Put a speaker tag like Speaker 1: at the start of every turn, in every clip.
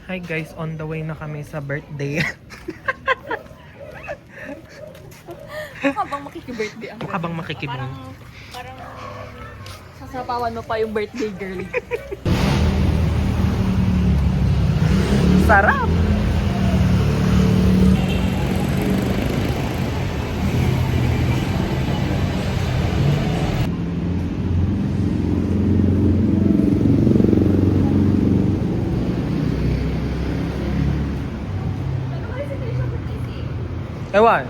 Speaker 1: Hi guys, on the way na kami sa birthday.
Speaker 2: Habang makikibirthday ang
Speaker 1: Habang makikibing.
Speaker 2: Parang sasapawan mo pa yung birthday girl.
Speaker 1: Sarap! Ewan.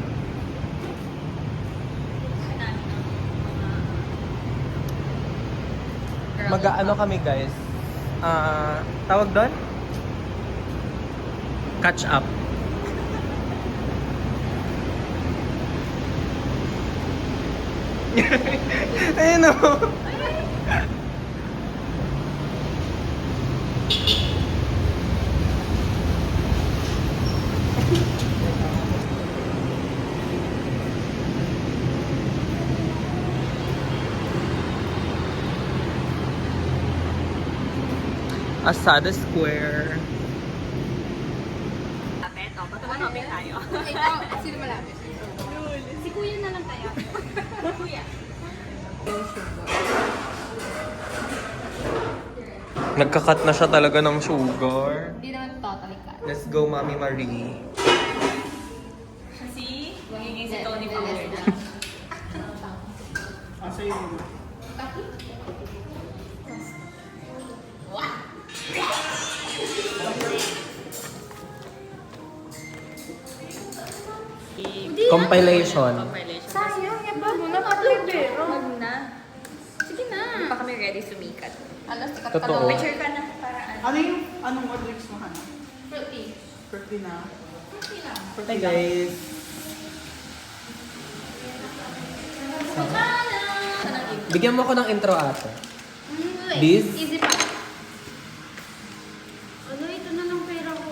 Speaker 1: Mag-ano kami guys. Tawag doon? Catch up. Ayun o. Asada Square.
Speaker 2: Lapit, o. Patuman-hoping tayo.
Speaker 3: Ikaw, sino malapit?
Speaker 2: Si Kuya na lang tayo. Kuya.
Speaker 1: Nagkakat na siya talaga ng sugar.
Speaker 3: Hindi naman totally cut.
Speaker 1: Let's go, Mami Marie.
Speaker 2: Si? Magiging si Tony Fowler na.
Speaker 1: Compilation.
Speaker 2: Compilation.
Speaker 3: Sayang, iba mo na patlibero.
Speaker 2: Wag na. Sige na. Hindi pa kami ready sumikat.
Speaker 3: Alas, sikat
Speaker 1: Totoo.
Speaker 3: ka
Speaker 2: Picture ka na para ano.
Speaker 4: Ano yung, anong drinks mo, Hana?
Speaker 3: Fruity.
Speaker 4: Fruity na.
Speaker 3: Fruity lang.
Speaker 1: Hi guys. Bigyan mo ko ng intro ate.
Speaker 3: Wait,
Speaker 1: This?
Speaker 3: easy pa. Ano, ito na lang pera ko.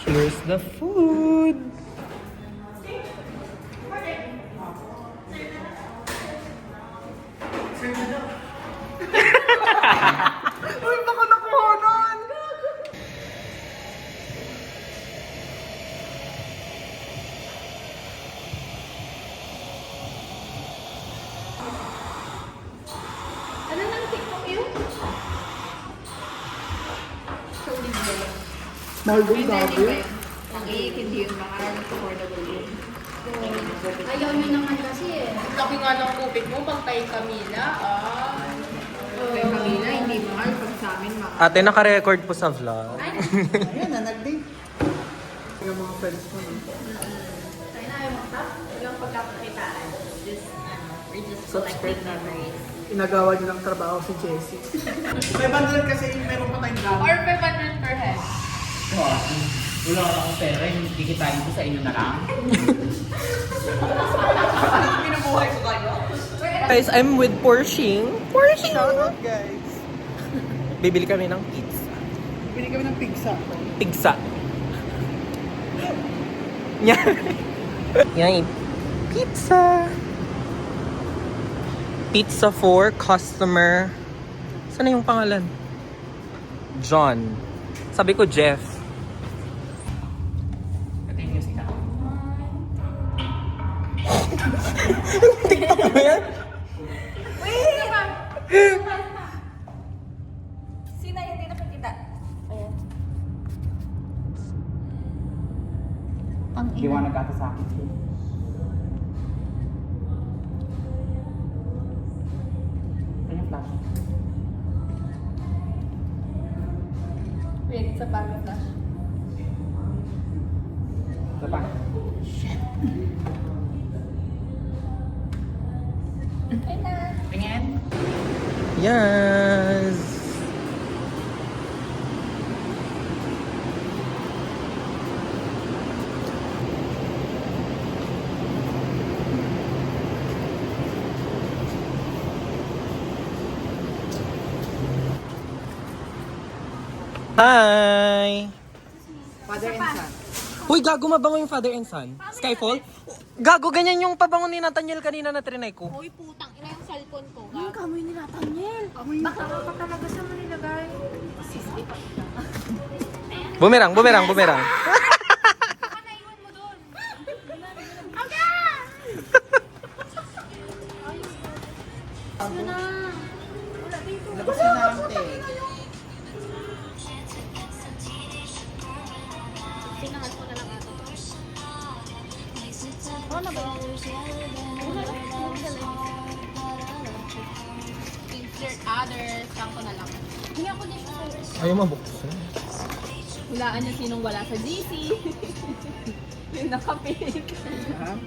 Speaker 1: Here's the food. Uy, baka nakuha nun.
Speaker 3: Ano nang TikTok yun? Showing ba yun?
Speaker 4: Mahal doon,
Speaker 3: Ay,
Speaker 4: gabi.
Speaker 3: hindi ba yun? Ang iik, hindi yun. Baka affordable yun. Ayaw nyo naman kasi eh.
Speaker 2: Laki nga ng kubik mo pang kay Camila.
Speaker 3: Kay Camila, hindi mahal. Pag sa amin, mahal.
Speaker 1: Ate, naka-record po sa vlog.
Speaker 4: Ayun na, nag-date. Yung mga friends mo, no?
Speaker 3: Tayo na, ayaw mag-tap.
Speaker 2: Yung pagkakitaan. Just, we're just
Speaker 4: Subscribe
Speaker 2: collecting
Speaker 4: na.
Speaker 2: memories.
Speaker 4: Inagawa niyo ng trabaho si Jessie. 500 kasi meron pa tayong gamit.
Speaker 2: Or 500 per head.
Speaker 5: Wala ka akong pera, hindi kitain ko sa inyo na lang.
Speaker 2: Binubuhay ko kayo.
Speaker 1: Guys, I'm with Porshing. Porshing!
Speaker 4: Shout out, guys.
Speaker 1: Bibili kami ng pizza.
Speaker 4: Bili kami ng pizza.
Speaker 1: Pizza. Yan. Yan. Pizza. Pizza for customer. Saan yung pangalan? John. Sabi ko Jeff.
Speaker 5: Ito yung music ako.
Speaker 1: TikTok mo yan?
Speaker 2: Sino yung hindi nakikita? Ayan.
Speaker 5: Liwanag ata sa akin. Ano yung flash?
Speaker 2: Wait, sa bago flash.
Speaker 5: Ito pa.
Speaker 2: Ay na.
Speaker 5: Tingin.
Speaker 1: Yes. Hi!
Speaker 4: Father and son.
Speaker 1: Uy, gago, mabango yung Father and Son. Skyfall? Gago, ganyan yung pabango ni Nathaniel kanina na trinay ko.
Speaker 3: Uy, putang ina yung cellphone ko.
Speaker 2: Ang kamoy ni Nathaniel.
Speaker 3: Baka pa talaga siya manilagay.
Speaker 1: Bumerang.
Speaker 3: Baka naiwan mo doon. Aga! Ayos na. Wala dito.
Speaker 4: Labas na natin.
Speaker 3: Tinangat ko na lang ito. Oo na ba? Insert others. Saan ko na lang. Hindi ako dito.
Speaker 1: Ayaw mabuksan.
Speaker 2: Hulaan niyo sinong wala sa GC. Yung nakapit.
Speaker 4: Ha?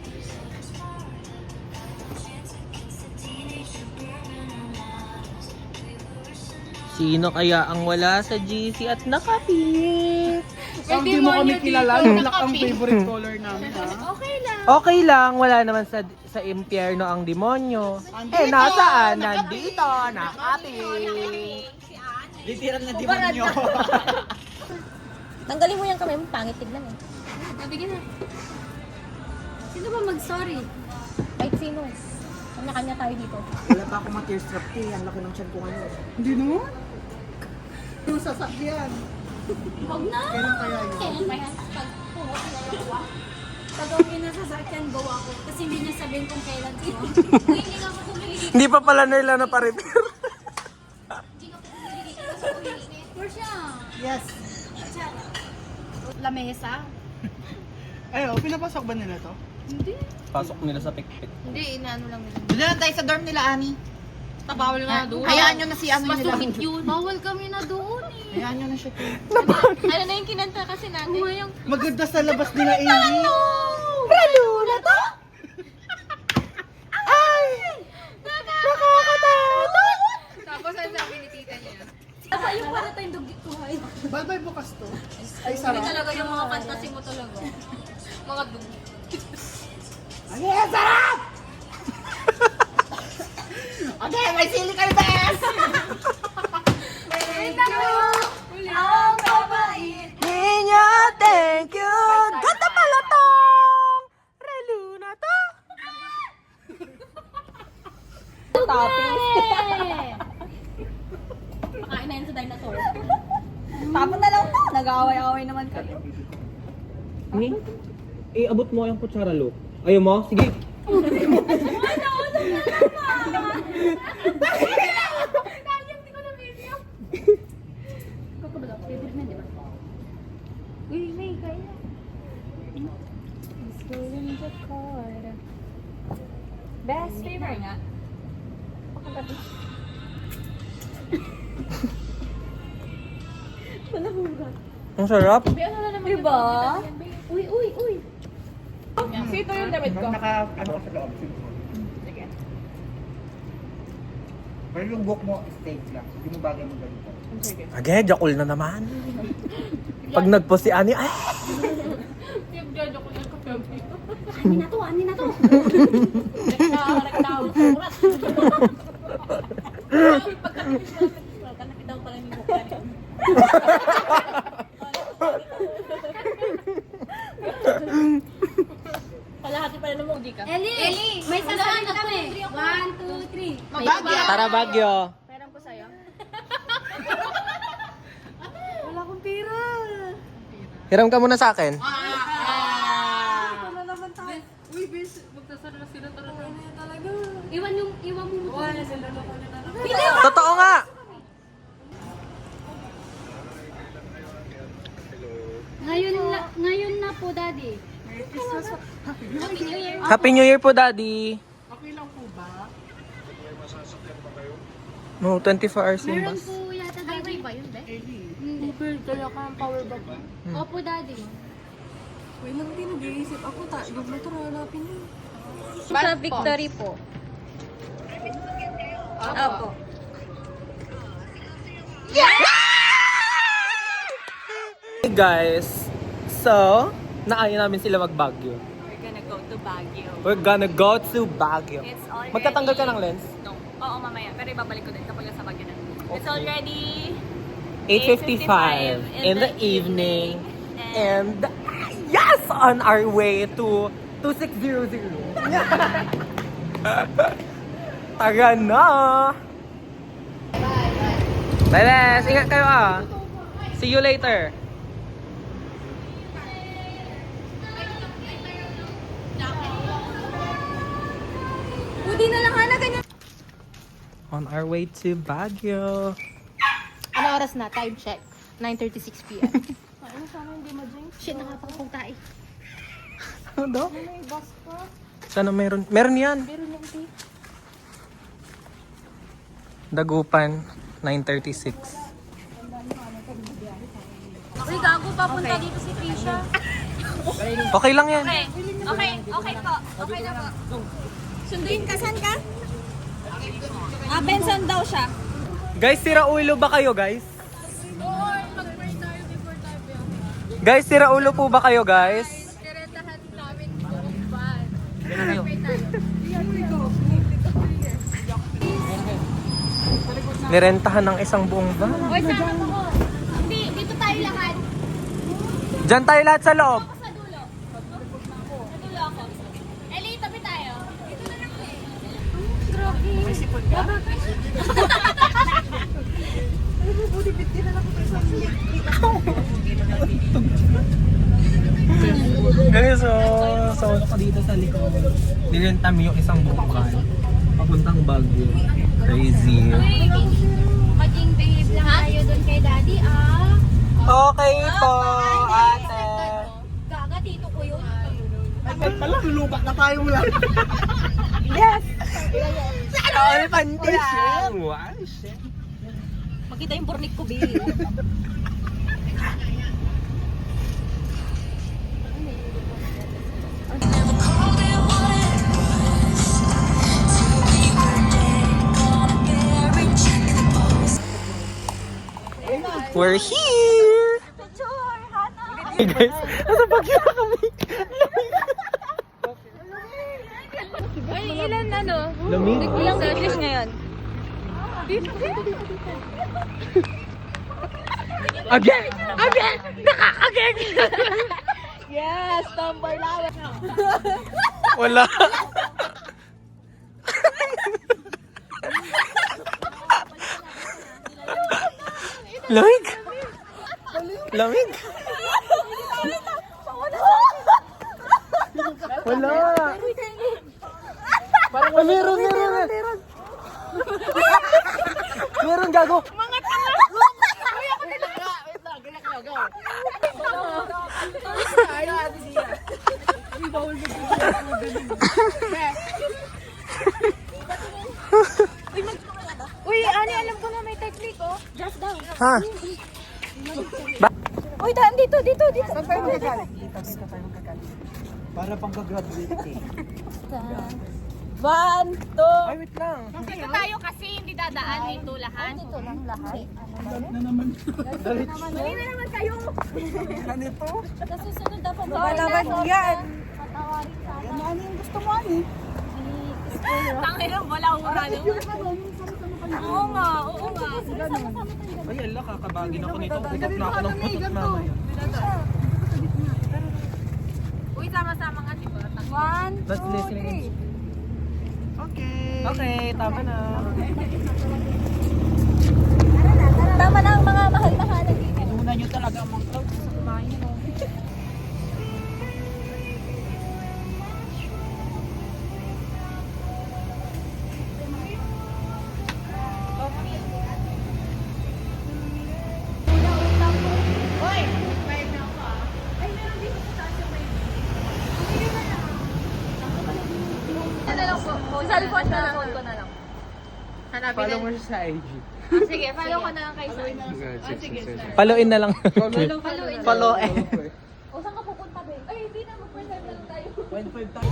Speaker 1: Sino kaya ang wala sa GC at nakapit?
Speaker 4: Hindi mo kami kilala. Black ang favorite color namin, ha?
Speaker 3: Okay lang.
Speaker 1: Okay lang, wala naman sa impyerno ang demonyo. Eh, nasaan? Nandito, nakapit.
Speaker 5: Literal na demonyo.
Speaker 2: Tanggalin mo yung kamay mo, pangit tignan eh.
Speaker 3: Nabigyan na. Sino ba mag-sorry?
Speaker 2: Kahit sino. Kanya-kanya tayo dito.
Speaker 4: Wala pa ako ma-tearstrap eh. Ang laki ng tiyan ko ngayon. Hindi naman. Yung sasakyan.
Speaker 3: Huwag na.
Speaker 4: Kailan kaya yun?
Speaker 3: Kailan ba yan? Pag ako pinasasakyan, gawa ko. Kasi hindi niya sabihin kung kailan siya. Uy, hindi nga ako bumili dito.
Speaker 1: Hindi pa pala nila na pa-repair.
Speaker 3: Hindi nga ako bumili dito. Kasi bumili. For siya.
Speaker 4: Yes.
Speaker 3: Lamesa?
Speaker 4: Ay, pinapasok ba nila to?
Speaker 1: Pasok nila sa pikpik.
Speaker 3: Hindi, inaano lang nila.
Speaker 5: Doon na tayo sa dorm nila, Ani.
Speaker 2: Bawal nga doon.
Speaker 5: Hayaan nyo na si ano nila.
Speaker 2: Masukit yun.
Speaker 3: Bawal kami na doon eh.
Speaker 5: Hayaan nyo na siya.
Speaker 2: Ano na yung kinanta kasi natin? Yung
Speaker 4: Maganda sa labas nila, Amy.
Speaker 2: Ralo na to! Ay! Nakakatakot!
Speaker 3: Tapos ang sabi ni tita niya. Aba, yung para tayong dugit ko ay.
Speaker 4: Balbay bukas to. Ay,
Speaker 3: Hindi
Speaker 4: sarap.
Speaker 3: talaga yung mga fantasy mo talaga. Mga dugit.
Speaker 4: Ay, sarap! Okay, may sili kayo, bes!
Speaker 3: Ay, naku! Ang kabait!
Speaker 1: Niña, thank you! Ganda pala tong! Relo na to!
Speaker 2: Pakain na yun sa dinosaur. Tapon na lang to. Nag-aaway-aaway naman kayo.
Speaker 1: Abot mo yung kutsara, Lo. Ayaw mo? Sige.
Speaker 3: Uy, may kaya.
Speaker 2: Best flavor nga.
Speaker 1: Ang sarap.
Speaker 2: Diba?
Speaker 3: Uy, uy, uy.
Speaker 2: Sito yung damit ko.
Speaker 4: Ano ka sa loob?
Speaker 2: Sige.
Speaker 4: Pero yung book mo, steak lang. Hindi mo bagay mo ganito.
Speaker 2: Sige.
Speaker 1: Again, jakul na naman. Pag nagpo si Ani, ay!
Speaker 2: Yung jojo ko yung kape.
Speaker 3: Ani na to, ani na to.
Speaker 2: Rektaw. Surat. Pagkakapit daw pala yung mukha niya. Kalahati pala ng mukha ka.
Speaker 3: Eli, may sasahan kami. 1, 2, 3.
Speaker 2: Bagyo.
Speaker 1: Tara, Bagyo.
Speaker 2: Meron ko sa'yo.
Speaker 3: Wala akong pera.
Speaker 1: Hiram ka muna sa akin.
Speaker 3: Wala naman tayo.
Speaker 2: Uy, bis. Magsasara na sila talaga.
Speaker 3: Talaga. Iwan mo mo. Wala sila na
Speaker 1: Totoo nga!
Speaker 3: Ngayon na po, Daddy.
Speaker 1: Happy New Year po, Daddy.
Speaker 4: Okay lang po ba?
Speaker 1: No, 24 hours yung
Speaker 3: Meron
Speaker 1: bus.
Speaker 3: po yata, Daddy.
Speaker 2: ba yun, be?
Speaker 3: Hindi.
Speaker 2: Kaya ka ang power bank.
Speaker 3: Opo, Daddy.
Speaker 2: Wait lang, hindi nag-iisip. Ako, yung motor, hanapin niyo.
Speaker 3: Sa Victory po. Opo.
Speaker 1: Hey guys, so, naayon namin sila mag-Baguio.
Speaker 2: We're gonna go to Baguio.
Speaker 1: We're gonna go to Baguio.
Speaker 2: It's already...
Speaker 1: Magtatanggal ka ng lens?
Speaker 2: No. Oo, mamaya. Pero ibabalik ko din kapag sa Baguio na. It's already
Speaker 1: 8:55 in the evening. And, yes! On our way to 2600. Taga na! Bye, bes! Ingat kayo ah! See you later!
Speaker 2: Pwede na lang na ganyan.
Speaker 1: On our way to Baguio.
Speaker 3: Ano oras na? Time check. 9:36 p.m.
Speaker 2: Ano sana hindi ma-drink?
Speaker 3: Shit, nakapangkong tayo.
Speaker 1: Ano daw?
Speaker 2: May bus pa.
Speaker 1: Sana meron. Meron yan.
Speaker 2: Meron yung tea.
Speaker 1: Dagupan, 9:36.
Speaker 2: Uy, gago, papunta dito si Trisha.
Speaker 1: Okay lang yan.
Speaker 2: Okay po. Okay na po. Sunduin ka, saan ka? Benson daw siya.
Speaker 1: Guys, sira ulo ba kayo, guys?
Speaker 2: Oo, mag-pray tayo before tayo.
Speaker 1: Guys, sira ulo po ba kayo, guys?
Speaker 2: Keretahan namin buong van.
Speaker 1: Yan na kayo.
Speaker 2: Pray tayo.
Speaker 1: Nirentahan ng isang buong van.
Speaker 2: Uy, sama mo ko. Hindi, dito tayo lahat.
Speaker 1: Diyan tayo lahat sa loob.
Speaker 2: Ako sa dulo. Sa dulo ako. Ellie, tabi tayo. Dito na lang eh. Grabe. May sipon ka?
Speaker 1: Guys, so ako dito sa likod. Nirenta mo yung isang buong van. Papuntang Baguio. Crazy.
Speaker 3: Maging behave lang tayo doon kay daddy, ah.
Speaker 1: Okay po, ate.
Speaker 3: Gaga, tito ko yun.
Speaker 4: Pala, lulubat na tayo mula.
Speaker 1: All pantiyan. Wow, shit.
Speaker 2: Makita yung burnik ko, babe.
Speaker 1: We're here! Hey guys, nasa Baguio na kami.
Speaker 2: Ay, ilan ano?
Speaker 1: Lamig.
Speaker 2: Ilang degrees ngayon?
Speaker 1: Again! Again! Nakakagig!
Speaker 2: Yes, number lawan.
Speaker 1: Wala. Lamig! Lamig! Wala! Parang meron! Meron, gago! Mga tanga!
Speaker 2: Uy, Ani, alam ko na may technique, oh. Just down.
Speaker 1: Ha?
Speaker 2: Uy, daan dito.
Speaker 4: Saan tayo magagalit? Dito tayo magagalit. Para pang graduate eh.
Speaker 2: 1, 2.
Speaker 1: Ay, wait lang.
Speaker 2: Dito tayo kasi hindi dadaan dito lahat. Dito lang lahat.
Speaker 4: Na naman.
Speaker 2: Mali na naman kayo.
Speaker 4: Ganito?
Speaker 2: Sa susunod dapat
Speaker 4: Naman yan.
Speaker 2: Patawarin sana.
Speaker 4: Ano yung gusto mo, ani?
Speaker 2: Tangina, wala ura naman. Oo nga.
Speaker 1: Ay, ala, kakabagin ako nito. Putot na ako ng putot mamaya.
Speaker 2: Uy, sama-sama nga, diba? 1,
Speaker 1: Let's listen.
Speaker 4: Okay.
Speaker 1: Okay, tama na.
Speaker 2: Tama na ang mga mahal-mahalan dito.
Speaker 4: Una nyo talaga ang mga clouds sa kumain.
Speaker 2: Cellphone na lang. Ko na lang.
Speaker 1: Follow mo siya sa IG.
Speaker 2: Sige, follow ko na lang kay Sai.
Speaker 1: Followin na lang. Follow eh.
Speaker 2: O, saan ka pupunta, babe? Ay, hindi na. Mag-first time na lang tayo.
Speaker 4: 1.5 tayo.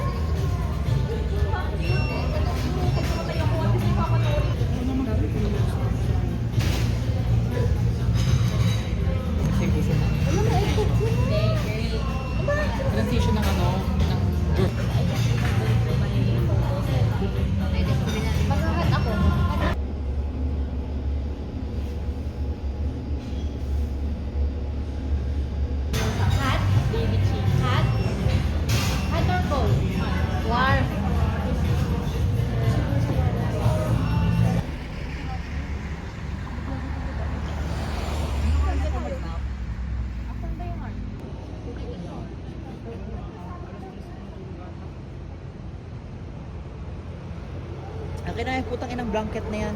Speaker 4: Transition ng ano, ng group.
Speaker 3: Maghahat ako. Hot? Baby cheese. Hot? Hot or cold? Warm.
Speaker 4: Akin na yung putang inang blanket na yan.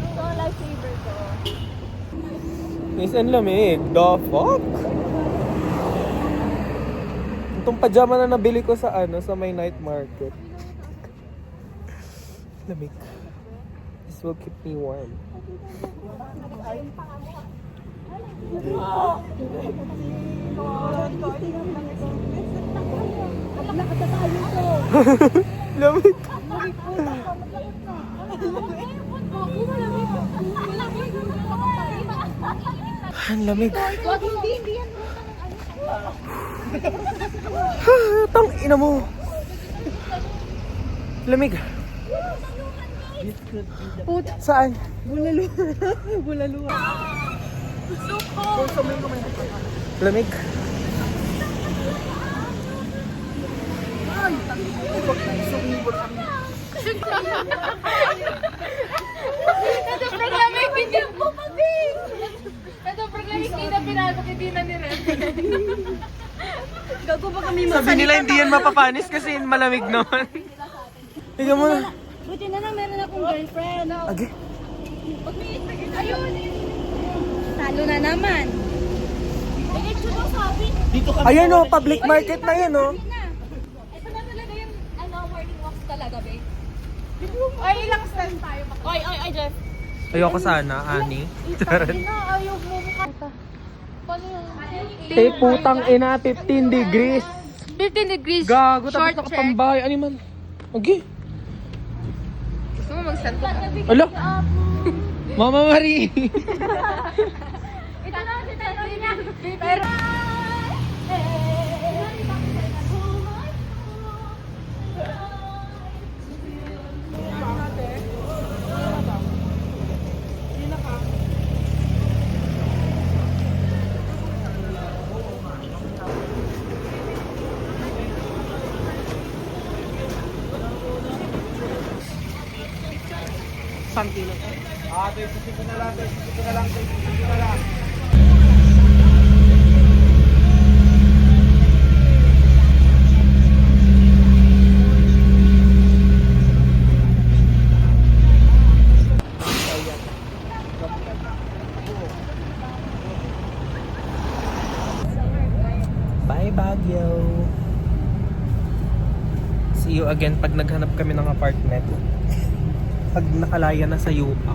Speaker 2: Ito ang lifesaver ko.
Speaker 1: Miss, ang lamig. The fuck? Itong pajama na nabili ko sa sa may night market. Lamig. This will keep me warm. Lamig. Ang lamig.
Speaker 2: Wag, hindi yan.
Speaker 1: Tang ina mo. Lamig. Saan?
Speaker 4: Bulalo. Bulalo.
Speaker 1: Lamig.
Speaker 2: Sobrang lamig, hindi mo pabing. Sobrang lamig, hindi na pinasok, hindi na niren.
Speaker 4: Gago ba kami
Speaker 1: Sabi nila hindi yan mapapanis kasi malamig naman. Ikaw mo na.
Speaker 2: Buti na lang meron akong girlfriend.
Speaker 1: Agi.
Speaker 2: Ayun. Talo na naman. Ito daw sabi.
Speaker 1: Ayan o, public market na yan o.
Speaker 2: Ito na talaga yung morning walks talaga, babe. Ay, ilang stand tayo? Ay, Jeff.
Speaker 1: Ayoko sana, Ani.
Speaker 2: Ayaw mo mukha. Paano yung...
Speaker 1: Putang ina, 15 degrees.
Speaker 2: 15 degrees.
Speaker 1: Gago, tapos nakapambay. Ano man? Agi.
Speaker 2: Gusto mo mag-stand ka?
Speaker 1: Ala. Mama Marie.
Speaker 2: Ito na, si Tanoy niya. Pero...
Speaker 1: Santino. Bye, Baguio. See you again pag naghanap kami ng apartment. Pag nakalaya na sa Yupa.